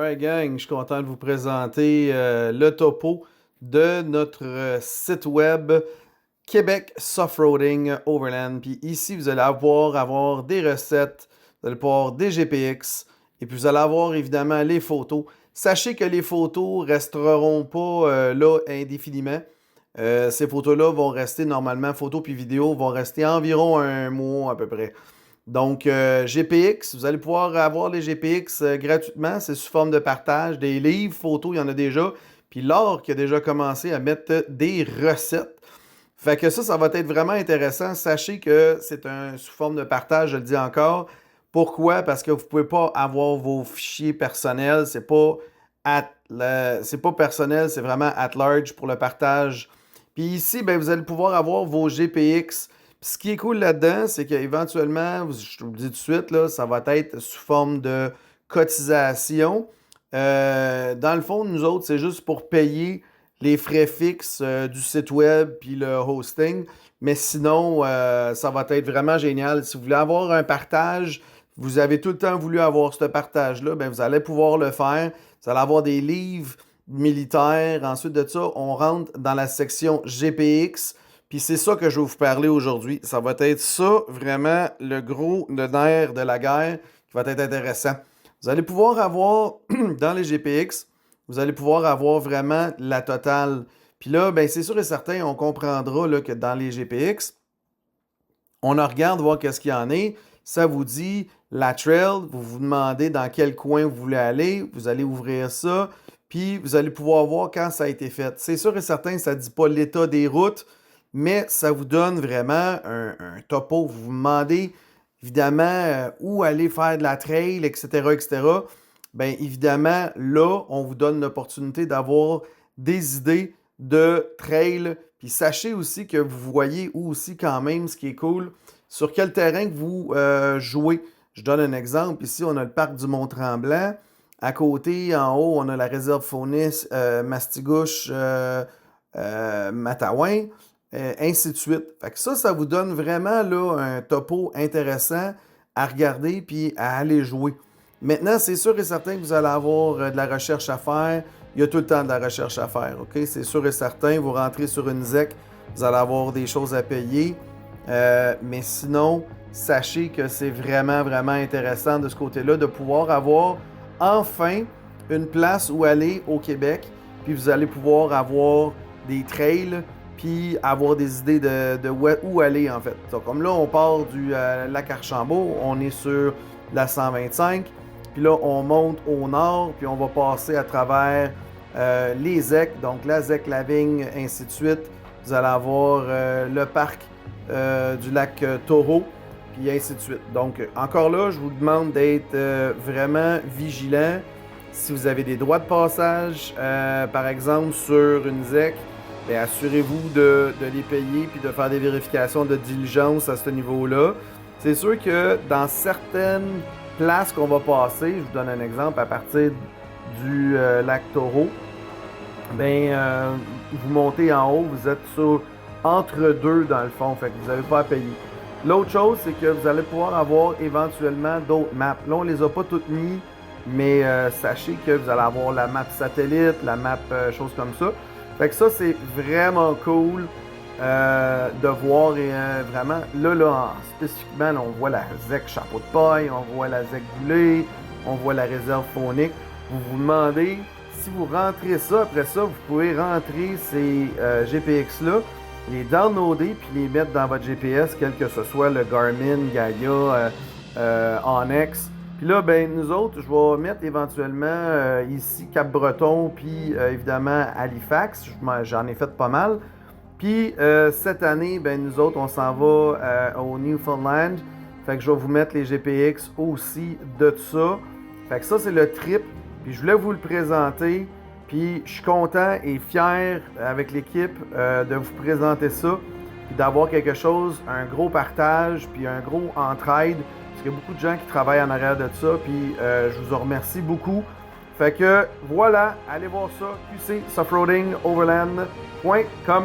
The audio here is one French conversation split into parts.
Alright gang, je suis content de vous présenter le topo de notre site web Québec Soft-Roading Overland. Puis ici, vous allez avoir des recettes, vous allez pouvoir des GPX, et puis vous allez avoir évidemment les photos. Sachez que les photos resteront pas là indéfiniment. Ces photos-là vont rester normalement, photos puis vidéos, vont rester environ un mois à peu près. Donc, GPX, vous allez pouvoir avoir les GPX gratuitement. C'est sous forme de partage. Des livres, photos, il y en a déjà. Puis Laure qui a déjà commencé à mettre des recettes. Fait que ça va être vraiment intéressant. Sachez que c'est sous forme de partage, je le dis encore. Pourquoi? Parce que vous ne pouvez pas avoir vos fichiers personnels. C'est pas personnel, c'est vraiment at large pour le partage. Puis ici, ben, vous allez pouvoir avoir vos GPX. Puis ce qui est cool là-dedans, c'est qu'éventuellement, je vous le dis tout de suite, là, ça va être sous forme de cotisation. Dans le fond, nous autres, c'est juste pour payer les frais fixes du site web puis le hosting. Mais sinon, ça va être vraiment génial. Si vous voulez avoir un partage, vous avez tout le temps voulu avoir ce partage-là, ben vous allez pouvoir le faire. Vous allez avoir des livres militaires. Ensuite de ça, on rentre dans la section GPX. Puis c'est ça que je vais vous parler aujourd'hui. Ça va être ça, vraiment, le nerf de la guerre qui va être intéressant. Vous allez pouvoir avoir, dans les GPX, vous allez pouvoir avoir vraiment la totale. Puis là, ben, c'est sûr et certain, on comprendra là, que dans les GPX, on en regarde voir qu'est-ce qu'il y en a. Ça vous dit la trail, vous vous demandez dans quel coin vous voulez aller, vous allez ouvrir ça, puis vous allez pouvoir voir quand ça a été fait. C'est sûr et certain, ça ne dit pas l'état des routes, mais ça vous donne vraiment un topo. Vous vous demandez évidemment où aller faire de la trail, etc., etc. Bien évidemment, là, on vous donne l'opportunité d'avoir des idées de trail. Puis sachez aussi que vous voyez où aussi quand même, ce qui est cool, sur quel terrain que vous jouez. Je donne un exemple. Ici, on a le parc du Mont-Tremblant. À côté, en haut, on a la réserve Faunis, Mastigouche, Matawin, ainsi de suite. Fait que ça vous donne vraiment là, un topo intéressant à regarder puis à aller jouer. Maintenant, c'est sûr et certain que vous allez avoir de la recherche à faire. Il y a tout le temps de la recherche à faire, OK? C'est sûr et certain, vous rentrez sur une ZEC, vous allez avoir des choses à payer. Mais sinon, sachez que c'est vraiment, vraiment intéressant de ce côté-là de pouvoir avoir enfin une place où aller au Québec. Puis vous allez pouvoir avoir des trails, puis avoir des idées de où aller en fait. Donc, comme là, on part du lac Archambault, on est sur la 125. Puis là, on monte au nord, puis on va passer à travers les ZEC, donc la ZEC Lavigne, ainsi de suite. Vous allez avoir le parc du lac Taureau, puis ainsi de suite. Donc, encore là, je vous demande d'être vraiment vigilant. Si vous avez des droits de passage, par exemple, sur une ZEC, bien, assurez-vous de les payer puis de faire des vérifications de diligence à ce niveau-là. C'est sûr que dans certaines places qu'on va passer, je vous donne un exemple, à partir du lac Taureau, bien, vous montez en haut, vous êtes entre deux dans le fond, fait que vous n'avez pas à payer. L'autre chose, c'est que vous allez pouvoir avoir éventuellement d'autres maps. Là, on ne les a pas toutes mis, mais sachez que vous allez avoir la map satellite, la map choses comme ça. Fait que ça, c'est vraiment cool de voir et vraiment, là spécifiquement, là, on voit la ZEC Chapeau de Paille, on voit la ZEC Goulet, on voit la réserve faunique. Vous vous demandez, si vous rentrez ça, après ça, vous pouvez rentrer ces GPX-là, les downloader puis les mettre dans votre GPS, quel que ce soit le Garmin, Gaia, Onyx. Puis là, ben nous autres, je vais mettre éventuellement ici Cap-Breton, puis évidemment Halifax. J'en ai fait pas mal. Puis cette année, ben nous autres, on s'en va au Newfoundland. Fait que je vais vous mettre les GPX aussi de tout ça. Fait que ça, c'est le trip. Puis je voulais vous le présenter. Puis je suis content et fier avec l'équipe de vous présenter ça. Puis d'avoir quelque chose, un gros partage, puis un gros entraide. Parce qu'il y a beaucoup de gens qui travaillent en arrière de ça, puis je vous en remercie beaucoup. Fait que voilà, allez voir ça, qcsoftroadingoverland.com.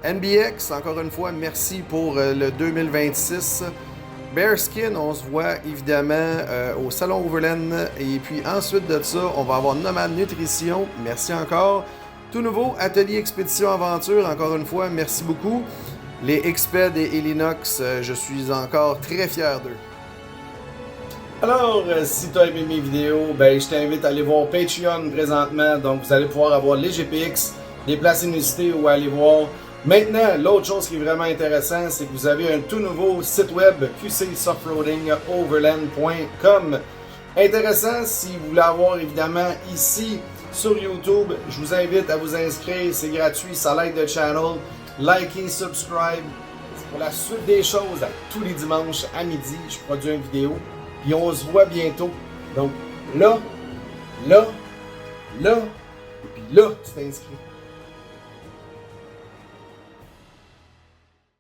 NBX, encore une fois, merci pour le 2026. Bearskin, on se voit évidemment au Salon Overland. Et puis ensuite de ça, on va avoir Nomade Nutrition. Merci encore. Tout nouveau, Atelier Expédition Aventure. Encore une fois, merci beaucoup. Les Exped et Elinox, je suis encore très fier d'eux. Alors, si tu as aimé mes vidéos, ben, je t'invite à aller voir Patreon présentement. Donc, vous allez pouvoir avoir les GPX, des places inusitées où aller voir. Maintenant, l'autre chose qui est vraiment intéressant, c'est que vous avez un tout nouveau site web, qcsoffroadingoverland.com. Intéressant, si vous voulez avoir évidemment ici sur YouTube, je vous invite à vous inscrire, c'est gratuit, ça l'aide le channel. Likez, subscribe. Pour la suite des choses, tous les dimanches à midi, je produis une vidéo. Puis on se voit bientôt. Donc là, et puis là, tu t'inscris.